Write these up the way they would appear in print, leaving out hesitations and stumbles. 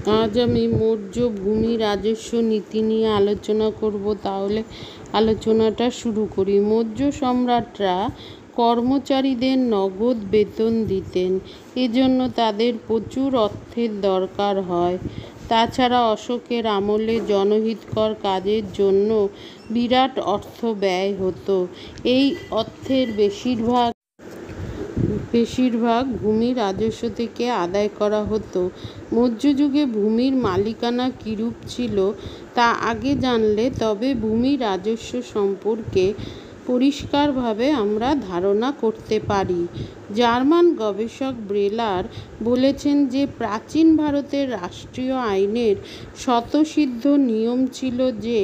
আজ আমি মৌর্য ভূমি রাজস্ব নীতি নিয়ে আলোচনা করব। তাহলে আলোচনাটা শুরু করি। মৌর্য সম্রাটরা কর্মচারীদের নগদ বেতন দিতেন, এজন্য তাদের প্রচুর অর্থের দরকার হয়। তাছাড়া অশোকের আমলে জনহিতকর কাজের জন্য বিরাট অর্থ ব্যয় হতো। এই অর্থের বেশিরভাগ ভূমি রাজস্ব থেকে আদায় করা হতো। মধ্যযুগে ভূমির মালিকানা কিরূপ ছিল তা আগে জানলে তবে ভূমি রাজস্ব সম্পর্কে পরিষ্কারভাবে আমরা ধারণা করতে পারি। জার্মান গবেষক ব্রেলার বলেছেন যে প্রাচীন ভারতের রাষ্ট্রীয় আইনের স্বতঃসিদ্ধ নিয়ম ছিল যে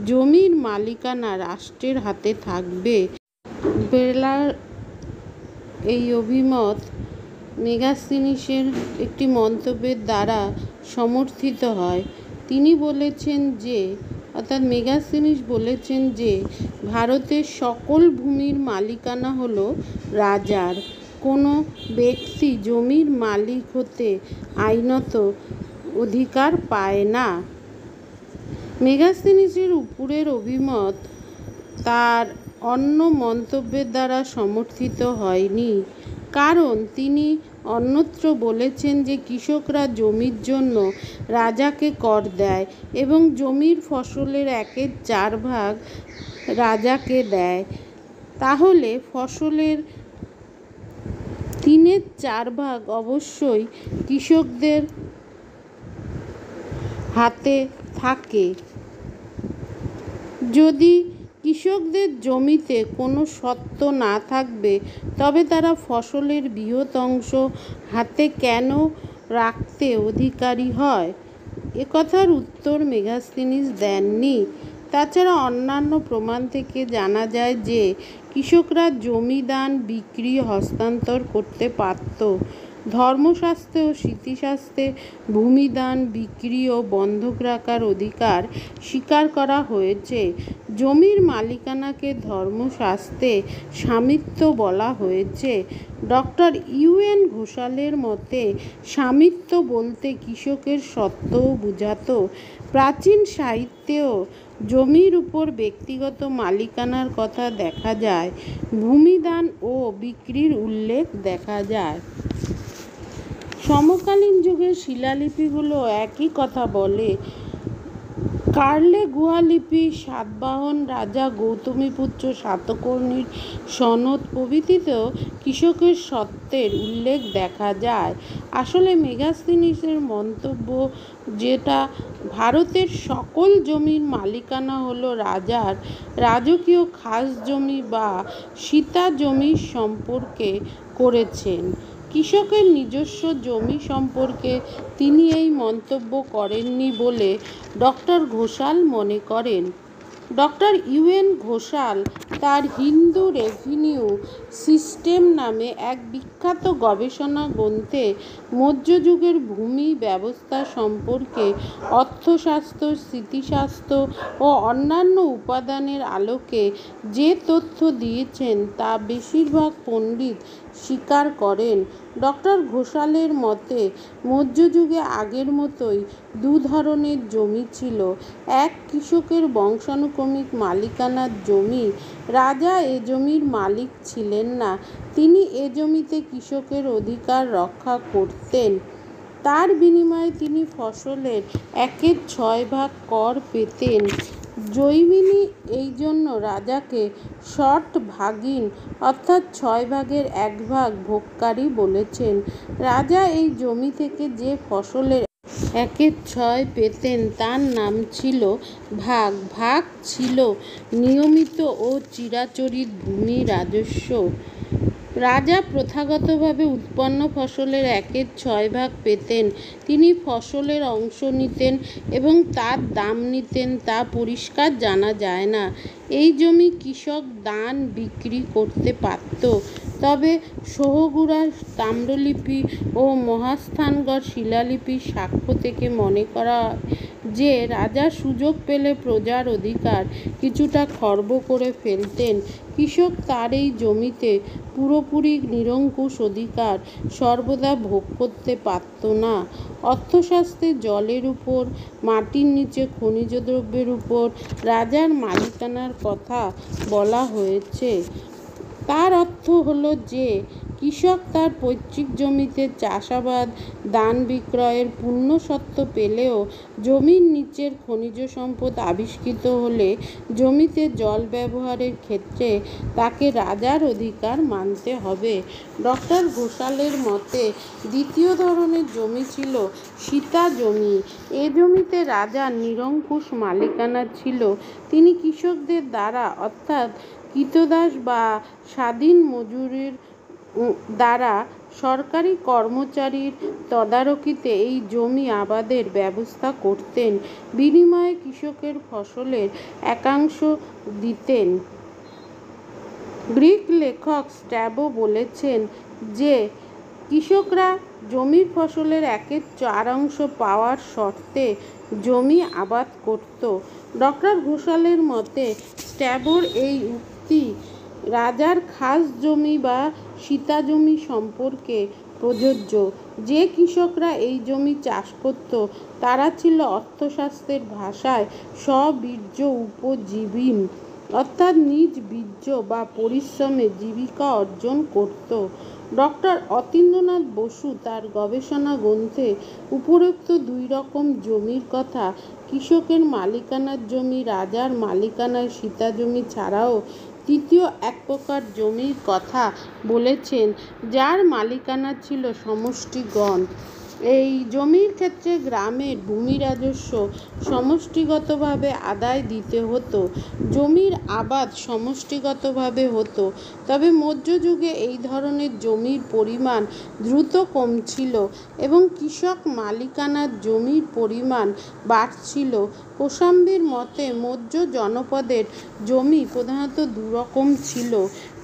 জমির মালিকানা রাষ্ট্রের হাতে থাকবে। ব্রেলার এই অভিমত মেগাস্তিনিসের একটি মন্তব্যের দ্বারা সমর্থিত হয়। তিনি বলেছেন যে মেগাস্তিনিস বলেছেন যে ভারতের সকল ভূমির মালিকানা হলো রাজার। কোনো ব্যক্তি জমির মালিক হতে আইনত অধিকার পায় না। মেগাস্তিনিসের উপরের অভিমত তার অন্য মন্তব্যের দ্বারা সমর্থিত হয়নি, কারণ তিনি অন্যত্র বলেছেন যে কৃষকরা জমির জন্য রাজাকে কর দেয় এবং জমির ফসলের 1/4 রাজাকে দেয়। তাহলে ফসলের 3/4 অবশ্যই কৃষকদের হাতে থাকে। যদি কৃষকদের জমিতে কোনো স্বত্ব না থাকবে তবে তারা ফসলের বৃহৎ অংশ হাতে কেন রাখতে অধিকারী হয়? একথার উত্তর মেগাস্তিনিস দেননি। তাছাড়া অন্যান্য প্রমাণ থেকে জানা যায় যে কৃষকরা জমি দান, বিক্রি, হস্তান্তর করতে পারত। ধর্মশাস্ত্রে ও স্মৃতিশাস্ত্রে ভূমিদান, বিক্রি ও বন্ধক রাখার অধিকার স্বীকার করা হয়েছে। জমির মালিকানাকে ধর্মশাস্ত্রে স্বামিত্ব বলা হয়েছে। Doctor UN. ঘোষালের মতে স্বামিত্ব বলতে কৃষকের স্বত্বও বোঝাত। প্রাচীন সাহিত্যেও জমির উপর ব্যক্তিগত মালিকানার কথা দেখা যায়। ভূমিদান ও বিক্রির উল্লেখ দেখা যায়। সমকালীন যুগের শিলালিপিগুলো একই কথা বলে। কার্লে গুহা লিপি, সাতবাহন রাজা গৌতমীপুত্র সাতকর্ণীর সনদ প্রভৃতিতেও কৃষকের স্বত্বের উল্লেখ দেখা যায়। আসলে মেগাস্তিনিসের মন্তব্য যেটা ভারতের সকল জমির মালিকানা হলো রাজার, রাজকীয় খাস জমি বা সীতা জমি সম্পর্কে করেছেন। কৃষকের নিজস্ব জমি সম্পর্কে তিনি এই মন্তব্য করেননি বলে ডক্টর ঘোষাল মনে করেন। Doctor UN. ঘোষাল তার হিন্দু রেভিনিউ সিস্টেম নামে এক বিখ্যাত গবেষণা গ্রন্থে মধ্যযুগের ভূমি ব্যবস্থা সম্পর্কে অর্থশাস্ত্র, স্মৃতিশাস্ত্র ও অন্যান্য উপাদানের আলোকে যে তথ্য দিয়েছেন তা বেশিরভাগ পণ্ডিত স্বীকার করেন। ডক্টর ঘোষালের মতে মধ্যযুগে আগের মতোই দু ধরনের জমি ছিল। এক, কৃষকের বংশানুক্রমিক মালিকানার জমি। রাজা এ জমির মালিক ছিলেন না, তিনি এ জমিতে কৃষকের অধিকার রক্ষা করতেন। তার বিনিময়ে তিনি ফসলের 1/6 কর পেতেন। জৈমিনি এই জন্য রাজাকে ষট্ভাগিন অর্থাৎ 6/1 ভোগকারী বলেছেন। রাজা এই জমি থেকে যে ফসলের 1/6 পেতেন তার নাম ছিল ভাগ। ভাগ ছিল নিয়মিত ও চিরাচরিত ভূমি রাজস্ব। রাজা প্রথাগতভাবে উৎপন্ন ফসলের 1/6 পেতেন। তিনি ফসলের অংশ নিতেন এবং তার দাম নিতেন তা পরিষ্কার জানা যায় না। এই জমি কৃষক দান বিক্রি করতে পারত। তবে সোহগুড়া তাম্রলিপি ও মহাস্থানগড় শিলালিপির সাক্ষ্য থেকে মনে করা হয় যে রাজা সুযোগ পেলে প্রজার অধিকার কিছুটা খর্ব করে ফেলতেন। কৃষক তার এই জমিতে পুরোপুরি নিরঙ্কুশ অধিকার সর্বদা ভোগ করতে পারত না। অর্থশাস্ত্রে জলের উপর, মাটির নিচে খনিজ দ্রব্যের উপর রাজার মালিকানার কথা বলা হয়েছে। তার অর্থ হলো যে কৃষক তার পৈতৃক জমিতে চাষাবাদ, দান বিক্রয়ের পূর্ণস্বত্ব পেলেও জমির নিচের খনিজ সম্পদ আবিষ্কৃত হলে জমিতে জল ব্যবহারের ক্ষেত্রে তাকে রাজার অধিকার মানতে হবে। ডক্টর ঘোষালের মতে দ্বিতীয় ধরনের জমি ছিল সীতা জমি। এ জমিতে রাজার নিরঙ্কুশ মালিকানা ছিল। তিনি কৃষকদের দ্বারা অর্থাৎ কৃতদাস বা স্বাধীন মজুরির দ্বারা সরকারি কর্মচারীর তদারকিতে এই জমি আবাদের ব্যবস্থা করতেন। বিনিময়ে কৃষকের ফসলের একাংশ দিতেন। গ্রিক লেখক স্ট্র্যাবো বলেছেন যে কৃষকরা জমির ফসলের 1/4 পাওয়ার শর্তে জমি আবাদ করত। ডক্টর ঘোষালের মতে স্ট্র্যাবোর এই উক্তি রাজার খাস জমি বা সীতা জমি সম্পর্কে প্রযোজ্য। যে কৃষকরা এই জমি চাষ করত তারা ছিল অর্থশাস্ত্রের ভাষায় স্ববীর্য উপজীবী, অর্থাৎ নিজ বীর্য বা পরিশ্রমে জীবিকা অর্জন করত। ডক্টর অতীন্দ্রনাথ বসু তার গবেষণা গ্রন্থে উপরোক্ত 2 রকম জমির কথা, কৃষকের মালিকানার জমি, রাজার মালিকানার সীতা জমি ছাড়াও তৃতীয় এক প্রকার জমির কথা বলেছেন যার মালিকানা ছিল সমষ্টিগণ। এই জমির ক্ষেত্রে গ্রামের ভূমি রাজস্ব সমষ্টিগতভাবে আদায় দিতে হতো। জমির আবাদ সমষ্টিগতভাবে হতো। তবে মধ্যযুগে এই ধরনের জমির পরিমাণ দ্রুত কমছিল এবং কৃষক মালিকানার জমির পরিমাণ বাড়ছিল। কোশাম্বীর মতে মৌর্য জনপদের জমি প্রধানত 2 রকম ছিল।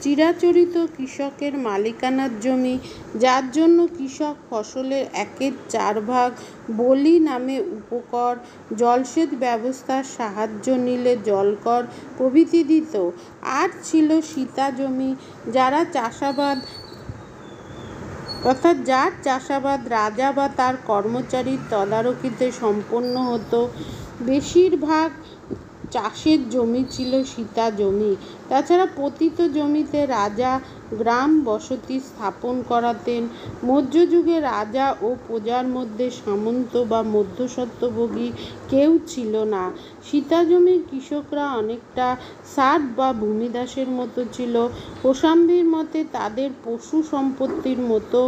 চিরাচরিত কৃষকের মালিকানার জমি, যার জন্য কৃষক ফসলের 1/4 ভাগ বলি নামে উপকর, জলসেচ ব্যবস্থার সাহায্য নিলে জলকর প্রভৃতি দিত। আর ছিল সীতা জমি, যার চাষাবাদ রাজা বা তার কর্মচারীর তদারকিতে সম্পন্ন হতো। বেশিরভাগ চাষের জমি ছিল সীতা জমি। তাছাড়া পতিত জমিতে রাজা গ্রাম বসতি স্থাপন করাতেন। মধ্যযুগে রাজা ও প্রজার মধ্যে সামন্ত বা মধ্যস্বত্বভোগী কেউ ছিল না। সীতা জমির কৃষকরা অনেকটা ষাট বা ভূমিদাসের মতো ছিল। কোশাম্বীর মতে তাদের পশু সম্পত্তির মতো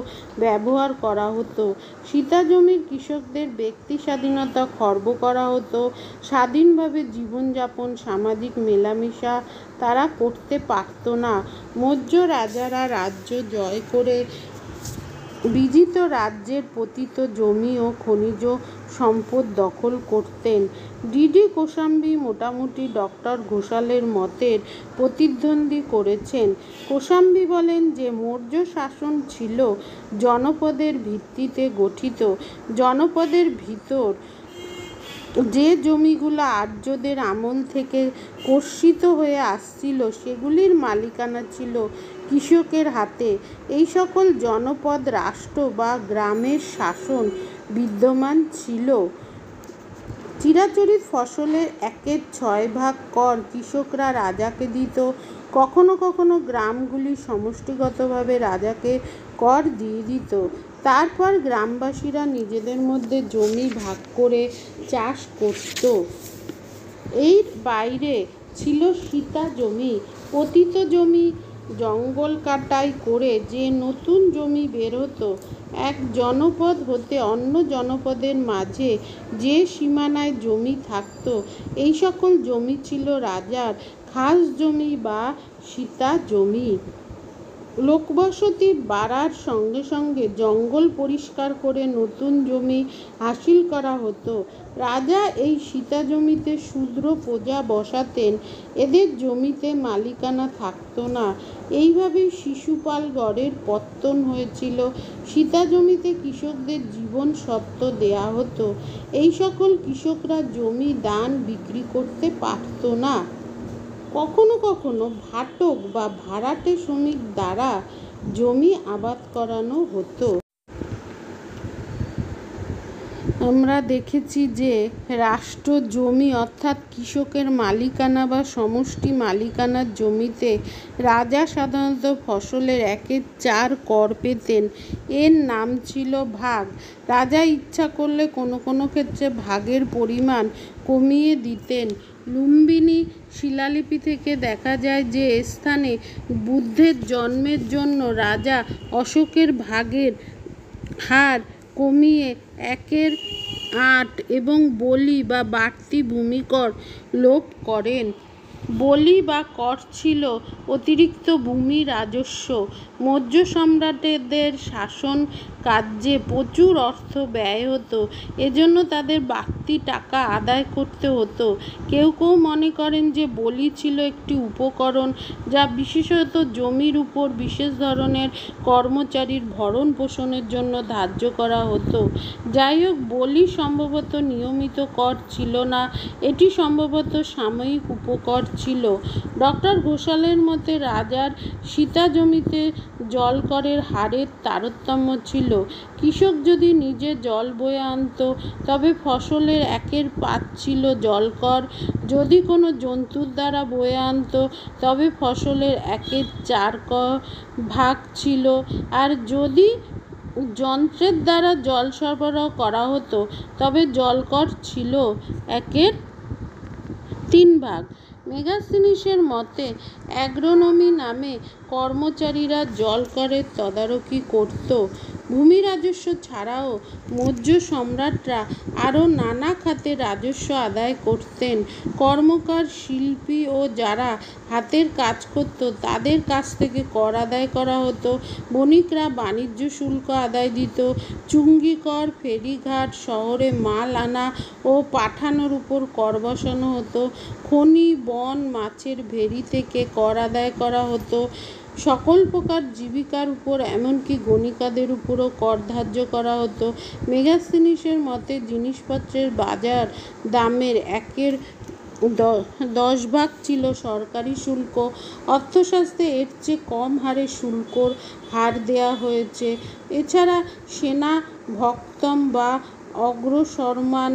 ব্যবহার করা হতো। সীতা জমির কৃষকদের ব্যক্তি স্বাধীনতা খর্ব করা হতো। স্বাধীনভাবে জীবনযাপন, সামাজিক মেলামেশা তারা করতে পারত না। মৌর্য রাজারা রাজ্য জয় করে বিজিত রাজ্যের পতিত জমি ও খনিজ সম্পদ দখল করতেন। ডি কোশাম্বী মোটামুটি ডক্টর ঘোষালের মতের প্রতিদ্বন্দ্বী করেছেন। কোশাম্বী বলেন যে মৌর্য শাসন ছিল জনপদের ভিত্তিতে গঠিত। জনপদের ভিতর যে জমিগুলো আর্যদের আমল থেকে কর্ষিত হয়ে আসছিল সেগুলির মালিকানা ছিল কৃষকের হাতে। এই সকল জনপদ রাষ্ট্র বা গ্রামের শাসন বিদ্যমান ছিল। চিরাচরিত ফসলের 1/6 ভাগ কর কৃষকরা রাজাকে দিত। কখনো কখনো গ্রামগুলি সমষ্টিগতভাবে রাজাকে কর দিয়ে দিত। তারপর গ্রামবাসীরা নিজেদের মধ্যে জমি ভাগ করে চাষ করত। এর বাইরে ছিল সীতা জমি। পতিত জমি জঙ্গল কাটাই করে যে নতুন জমি বের হতো, এক জনপদ হতে অন্য জনপদের মাঝে যে সীমানায় জমি থাকত, এই সকল জমি ছিল রাজার খাস জমি বা সীতা জমি। লোকবসতি বাড়ার সঙ্গে সঙ্গে জঙ্গল পরিষ্কার করে নতুন জমি হাসিল করা হতো। রাজা এই সীতা জমিতে শূদ্র প্রজা বসাতেন, এদের জমিতে মালিকানা থাকতো না। এইভাবেই শিশুপালগড়ের পত্তন হয়েছিল। সীতা জমিতে কৃষকদের জীবন সত্ত্ব দেয়া হতো। এই সকল কৃষকরা জমি দান বিক্রি করতে পারত না। কখনো কখনো ভাটক বা ভাড়াটে শ্রমিক দ্বারা জমি আবাদ করানো হতো। আমরা দেখেছি যে রাষ্ট্র জমি অর্থাৎ কৃষকের মালিকানা বা সমষ্টি মালিকানার জমিতে রাজা সাধারণত ফসলের 1/4 কর পেতেন। এর নাম ছিল ভাগ। রাজা ইচ্ছা করলে কোনো কোনো ক্ষেত্রে ভাগের পরিমাণ কমিয়ে দিতেন। লুম্বিনী শিলালিপি থেকে দেখা যায় যে স্থানে বুদ্ধের জন্মের জন্য রাজা অশোকের ভাগের হার কমিয়ে 1/8 এবং বলি বা বাড়তি ভূমিকর লোপ করেন। বলি বা কর ছিল অতিরিক্ত ভূমি রাজস্ব। মৌর্য সম্রাটদের শাসন কার্যে প্রচুর অর্থ ব্যয় হতো, এজন্য তাদের বাড়তি টাকা আদায় করতে হতো। কেউ কেউ মনে করেন যে বলি ছিল একটি উপকরণ, যা বিশেষত জমির উপর বিশেষ ধরনের কর্মচারীর ভরণ পোষণের জন্য ধার্য করা হতো। যাই হোক, বলি সম্ভবত নিয়মিত কর ছিল না, এটি সম্ভবত সাময়িক উপকর ছিল। ডক্টর ঘোষালের মতে রাজার সীতা জমিতে জল করের হারের তারতম্য ছিল। কৃষক যদি নিজে জল বয়ে আনত তবে ফসলের 1/5 ছিল জলকর, যদি কোনো জন্তুর দ্বারা বয়ে আনত তবে ফসলের 1/4 ভাগ ছিল, আর যদি যন্ত্রের দ্বারা জল সরবরাহ করা হতো তবে জলকর ছিল 1/3 ভাগ। মেগাস্তিনিসের মতে অ্যাগ্রোনমি নামে কর্মচারীরা জল করের তদারকি করত। ভূমি রাজস্ব ছাড়াও মৌর্য সম্রাটরা আরও নানা খাতে রাজস্ব আদায় করতেন। কর্মকার, শিল্পী ও যারা হাতের কাজ করত তাদের কাছ থেকে কর আদায় করা হতো। বণিকরা বাণিজ্য শুল্ক আদায় দিত। চুঙ্গি কর, ফেরিঘাট, শহরে মাল আনা ও পাঠানোর উপর কর বসানো হতো। খনি, বন, মাছের ভেরি থেকে কর আদায় করা হতো। সকল প্রকার জীবিকার উপর, এমনকি গণিকাদের উপরও কর ধার্য করা হতো। মেগাস্তিনিসের মতে জিনিসপত্রের বাজার দামের 1/10 ভাগ ছিল সরকারি শুল্ক। অর্থশাস্ত্রে এর চেয়ে কম হারে শুল্কর হার দেয়া হয়েছে। এছাড়া সেনা ভক্তম বা অগ্রসরমান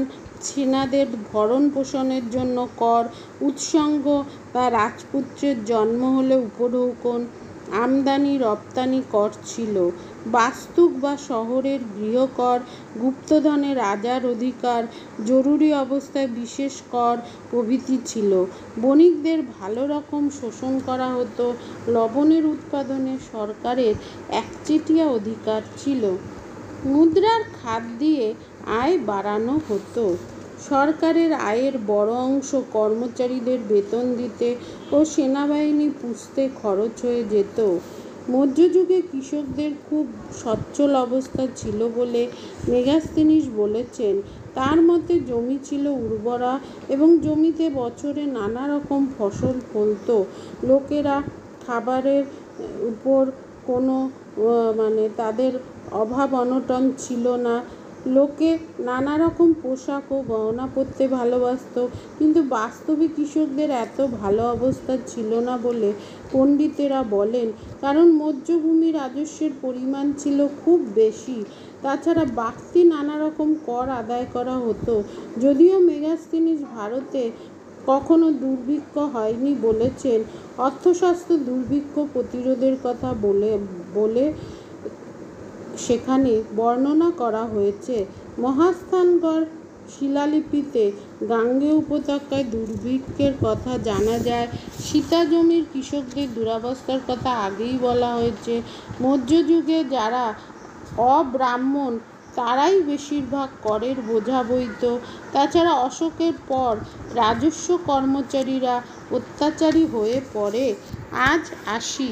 সেনাদের ভরণ পোষণের জন্য কর, উৎসঙ্গ বা রাজপুত্রের জন্ম হলে উপঢৌকন, আমদানি রপ্তানি কর ছিল। বাস্তুক বা শহরের গৃহকর, গুপ্তধনে রাজার অধিকার, জরুরি অবস্থায় বিশেষ কর প্রভৃতি ছিল। বণিকদের ভালো রকম শোষণ করা হতো। লবণের উৎপাদনে সরকারের একচেটিয়া অধিকার ছিল। মুদ্রার খাত দিয়ে আয় বাড়ানো হতো। সরকারের আয়ের বড় অংশ কর্মচারীদের বেতন দিতে ও সেনাবাহিনী পুষতে খরচ হয়ে যেত। মধ্যযুগে কৃষকদের খুব সচ্ছল অবস্থা ছিল বলে মেগাস্তিনিস বলেছেন। তার মতে জমি ছিল উর্বরা এবং জমিতে বছরে নানা রকম ফসল ফলত। লোকেরা খাবারের উপর কোনো তাদের অভাব অনটন ছিল না। লোকে নানা রকম পোশাক ও গহনা পরতে ভালোবাসত, কিন্তু বাস্তবে কৃষকদের এত ভালো অবস্থা ছিল না বলে পণ্ডিতেরা বলেন, কারণ মৌর্যভূমি রাজস্বের পরিমাণ ছিল খুব বেশি। তাছাড়া বাড়তি নানা রকম কর আদায় করা হতো। যদিও মেগাস্তিনিস ভারতে কখনো দুর্ভিক্ষ হয়নি বলেছেন, অর্থশাস্ত্র দুর্ভিক্ষ প্রতিরোধের কথা বলে সেখানে বর্ণনা করা হয়েছে। মহাস্থানগড় শিলালিপিতে গাঙ্গেয় উপত্যকায় দুর্ভিক্ষের কথা জানা যায়। সীতা জমির কৃষকদের দুরবস্থার কথা আগেই বলা হয়েছে। মধ্যযুগে যারা অব্রাহ্মণ তারাই বেশিরভাগ করের বোঝা বইত। তাছাড়া অশোকের পর রাজস্ব কর্মচারীরা অত্যাচারী হয়ে পড়ে। আজ আসি।